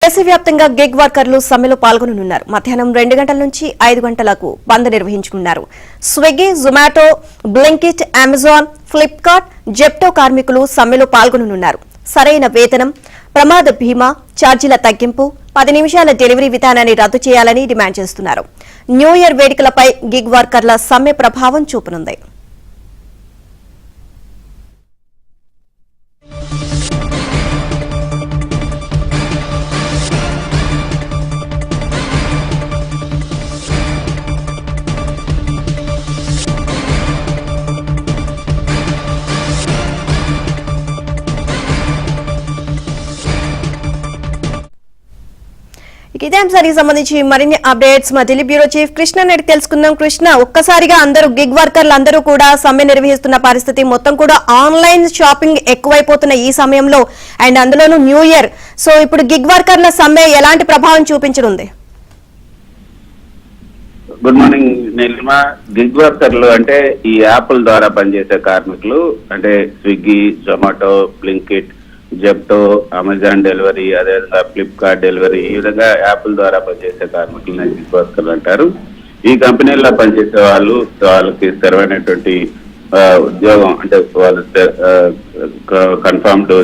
దేశవ్యాప్తంగా గిగ్ వర్కర్లు సమ్మెలో పాల్గొననున్నారు. మధ్యాహ్నం 2 గంటల నుంచి 5 గంటలకు బంద్ నిర్వహించుకున్నారు. స్విగ్గీ, జొమాటో, బ్లింకిట్, అమెజాన్, ఫ్లిప్కార్ట్, జెప్టో కార్మికులు సమ్మెలో పాల్గొననున్నారు. సరైన వేతనం, ప్రమాద బీమా, ఛార్జీల తగ్గింపు, 10 నిమిషాల డెలివరీ విధానాన్ని రద్దు చేయాలని డిమాండ్ చేస్తున్నారు. న్యూ ఇయర్ వేడుకలపై గిగ్ వర్కర్ల సమ్మె ప్రభావం చూపనుంది. ఇదే అంశానికి సంబంధించి మరిన్ని అప్డేట్స్ మా ఢిల్లీ బ్యూరో చీఫ్ కృష్ణ నాయుడు తెలుసుకుందాం. కృష్ణ, ఒక్కసారిగా అందరూ గిగ్ వర్కర్లు అందరూ కూడా సమ్మె నిర్వహిస్తున్న పరిస్థితి, మొత్తం కూడా ఆన్లైన్ షాపింగ్ ఎక్కువైపోతున్న ఈ సమయంలో అండ్ అందులోనూ న్యూ ఇయర్, సో ఇప్పుడు గిగ్ వర్కర్ల సమ్మె ఎలాంటి ప్రభావం చూపించనుంది? Good morning Neelima. గిగ్ వర్కర్లు అంటే ఈ యాప్ల ద్వారా పనిచేసే కార్మికులు, అంటే స్విగ్గీ, జొమాటో, బ్లింకిట్, జెప్టో, అమెజాన్ డెలివరీ, అదేవిధంగా ఫ్లిప్కార్ట్ డెలివరీ, ఈ విధంగా యాప్ల ద్వారా పనిచేసే కార్మికులను గిగ్ వర్కర్లు అంటారు. ఈ కంపెనీల్లో పనిచేసే వాళ్ళకి స్థిరమైనటువంటి ఉద్యోగం, అంటే వాళ్ళు కన్ఫర్మ్డ్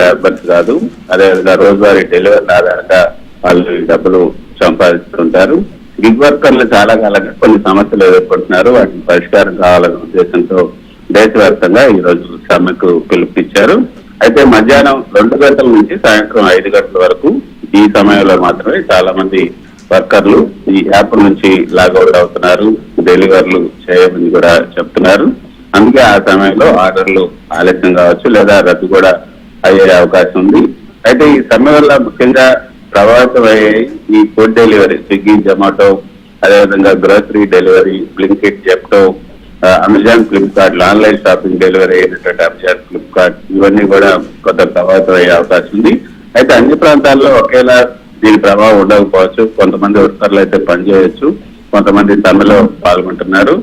లేబర్స్ కాదు. అదేవిధంగా రోజువారీ డెలివరీ ఆధారంగా వాళ్ళు డబ్బులు సంపాదిస్తుంటారు. గిగ్ వర్కర్లు చాలా కాలంగా కొన్ని సమస్యలు ఎదుర్కొంటున్నారు. వాటికి పరిష్కారం కావాలనే ఉద్దేశంతో దేశవ్యాప్తంగా ఈ రోజు సమ్మెకు పిలుపునిచ్చారు. అయితే మధ్యాహ్నం 2 గంటల నుంచి సాయంత్రం 5 గంటల వరకు ఈ సమయంలో మాత్రమే చాలా మంది వర్కర్లు ఈ యాప్ నుంచి లాగౌట్ అవుతున్నారు. డెలివర్లు చేయమని కూడా చెప్తున్నారు. అందుకే ఆ సమయంలో ఆర్డర్లు ఆలస్యం కావచ్చు, లేదా రద్దు కూడా అయ్యే అవకాశం ఉంది. అయితే ఈ సమ్మె వల్ల ముఖ్యంగా ప్రభావితం అయ్యే ఈ ఫుడ్ డెలివరీ, స్విగ్గీ, జొమాటో, అదేవిధంగా grocery delivery, Blinkit, Zepto, Amazon, Flipkart, online shopping delivery అయినటువంటి అమెజాన్, ఫ్లిప్కార్ట్, ఇవన్నీ కూడా కొంత ప్రభావితం అయ్యే అవకాశం ఉంది. అయితే అన్ని ప్రాంతాల్లో ఒకేలా దీని ప్రభావం ఉండకపోవచ్చు. కొంతమంది వర్కర్లు అయితే పనిచేయొచ్చు, కొంతమంది సమ్మెలో పాల్గొంటున్నారు.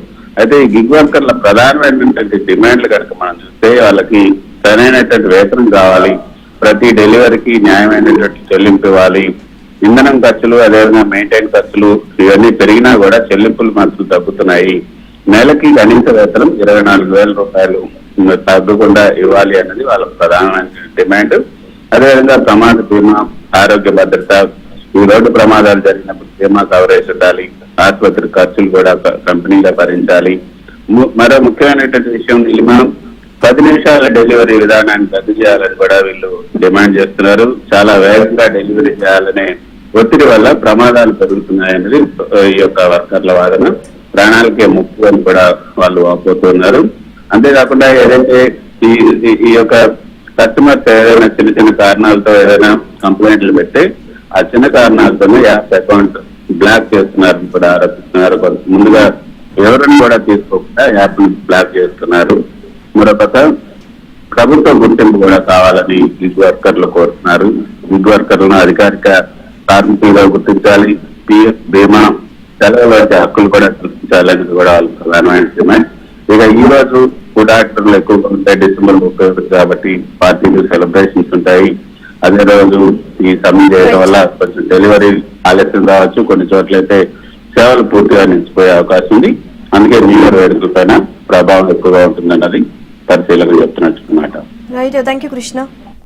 అయితే ఈ గిగ్ వర్కర్ల ప్రధానమైనటువంటి డిమాండ్లు కనుక మనం చూస్తే, వాళ్ళకి సరైనటువంటి వేతనం కావాలి, ప్రతి డెలివరీకి న్యాయమైనటువంటి చెల్లింపు ఇవ్వాలి, ఇంధనం ఖర్చులు, అదేవిధంగా మెయింటైన్ ఖర్చులు ఇవన్నీ పెరిగినా కూడా చెల్లింపులు మాత్రం తగ్గుతున్నాయి. నెలకి కనీస వేతనం 24,000 రూపాయలు తగ్గకుండా ఇవ్వాలి అన్నది వాళ్ళ ప్రధానమైన డిమాండ్. అదేవిధంగా ప్రమాద బీమా, ఆరోగ్య భద్రత, ఈ రోడ్డు ప్రమాదాలు జరిగినప్పుడు బీమా కవరేజ్ ఉండాలి, ఆసుపత్రి ఖర్చులు కూడా కంపెనీగా భరించాలి. మరో ముఖ్యమైనటువంటి విషయం, మనం 10 నిమిషాల డెలివరీ విధానాన్ని రద్దు చేయాలని కూడా వీళ్ళు డిమాండ్ చేస్తున్నారు. చాలా వేగంగా డెలివరీ చేయాలనే ఒత్తిడి వల్ల ప్రమాదాలు పెరుగుతున్నాయన్నది ఈ యొక్క వర్కర్ల వాదన. ప్రాణాలకే ముప్పు అని కూడా వాళ్ళు వాపోతున్నారు. అంతేకాకుండా ఏదైతే ఈ యొక్క కస్టమర్స్ ఏదైనా చిన్న చిన్న కారణాలతో ఏదైనా కంప్లైంట్లు పెడితే ఆ చిన్న కారణాలతోనే యాప్ అకౌంట్ బ్లాక్ చేస్తున్నారని కూడా ఆరోపిస్తున్నారు. ముందుగా వివరణ కూడా తీసుకోకుండా యాప్ బ్లాక్ చేస్తున్నారు. మరొక ప్రభుత్వ గుర్తింపు కూడా కావాలని గిగ్ వర్కర్లు కోరుతున్నారు. గిగ్ వర్కర్లను అధికారిక కార్మికులుగా గుర్తించాలి, పిఎఫ్, బీమా, సెలవు వంటి హక్కులు కూడా కల్పించాలని కూడా వాళ్ళు ప్రధానమైన డిమాండ్. ఇక ఈ రోజు ఫుడ్ ఆర్డర్లు ఎక్కువగా ఉంటాయి, డిసెంబర్ 31 కాబట్టి పార్టీలు, సెలబ్రేషన్స్ ఉంటాయి. అదే రోజు ఈ సమ్మె చేయడం వల్ల కొంచెం డెలివరీ ఆలస్యం కావచ్చు, కొన్ని చోట్లయితే సేవలు పూర్తిగా నిలిచిపోయే అవకాశం ఉంది. అందుకే న్యూ ఇయర్ వేడుకల పైన ప్రభావం ఎక్కువగా ఉంటుందన్నది పరిశీలన చెప్తున్నట్టు మాట. Right, thank you Krishna.